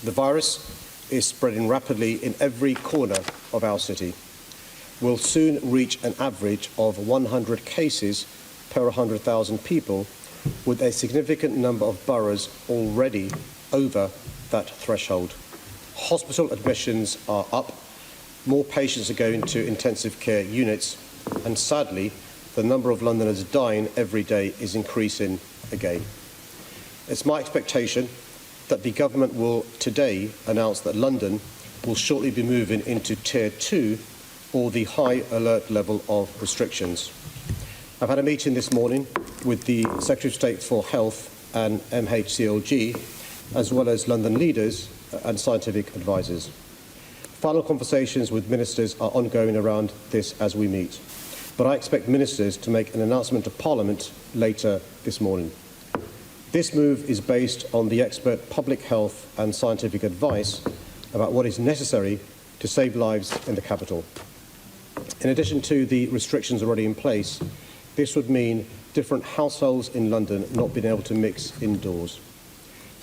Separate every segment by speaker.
Speaker 1: The virus is spreading rapidly in every corner of our city. We'll soon reach an average of 100 cases per 100,000 people, with a significant number of boroughs already over that threshold. Hospital admissions are up, more patients are going to intensive care units, and sadly, the number of Londoners dying every day is increasing again. It's my expectation that the government will today announce that London will shortly be moving into Tier 2, or the high alert level of restrictions. I've had a meeting this morning with the Secretary of State for Health and MHCLG, as well as London leaders and scientific advisors. Final conversations with ministers are ongoing around this as we meet, but I expect ministers to make an announcement to Parliament later this morning. This move is based on the expert public health and scientific advice about what is necessary to save lives in the capital. In addition to the restrictions already in place, this would mean different households in London not being able to mix indoors.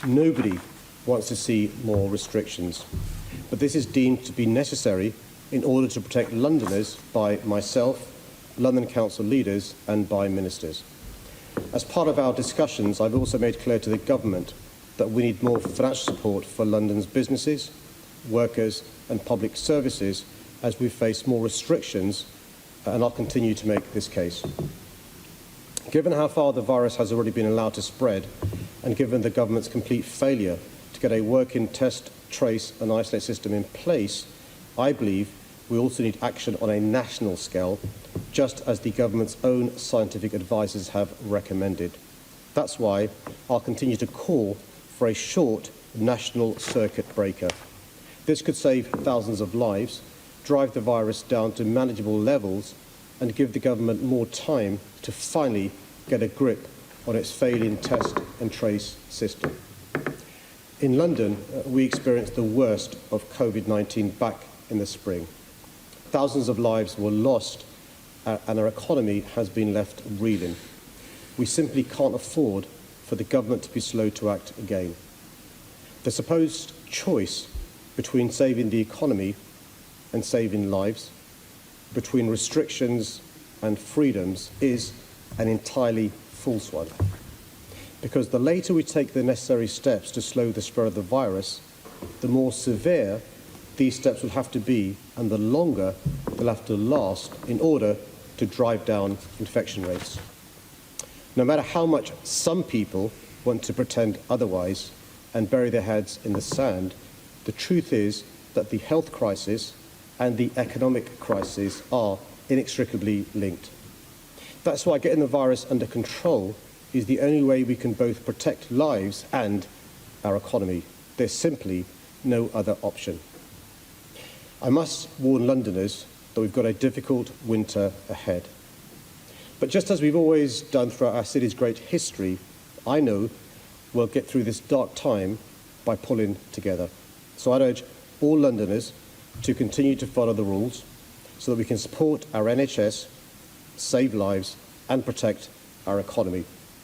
Speaker 1: Nobody wants to see more restrictions, but this is deemed to be necessary in order to protect Londoners by myself, London Council leaders and by ministers. As part of our discussions, I've also made clear to the government that we need more financial support for London's businesses, workers and public services as we face more restrictions, and I'll continue to make this case. Given how far the virus has already been allowed to spread, and given the government's complete failure to get a working test, trace and isolate system in place, I believe we also need action on a national scale, just as the government's own scientific advisors have recommended. That's why I'll continue to call for a short national circuit breaker. This could save thousands of lives, drive the virus down to manageable levels, and give the government more time to finally get a grip on its failing test and trace system. In London, we experienced the worst of COVID-19 back in the spring. Thousands of lives were lost, and our economy has been left reeling. We simply can't afford for the government to be slow to act again. The supposed choice between saving the economy and saving lives, between restrictions and freedoms, is an entirely false one. Because the later we take the necessary steps to slow the spread of the virus, the more severe these steps will have to be, and the longer they'll have to last in order to drive down infection rates. No matter how much some people want to pretend otherwise and bury their heads in the sand, the truth is that the health crisis and the economic crisis are inextricably linked. That's why getting the virus under control is the only way we can both protect lives and our economy. There's simply no other option. I must warn Londoners that we've got a difficult winter ahead. But just as we've always done throughout our city's great history, I know we'll get through this dark time by pulling together. So I'd urge all Londoners to continue to follow the rules so that we can support our NHS, save lives and protect our economy.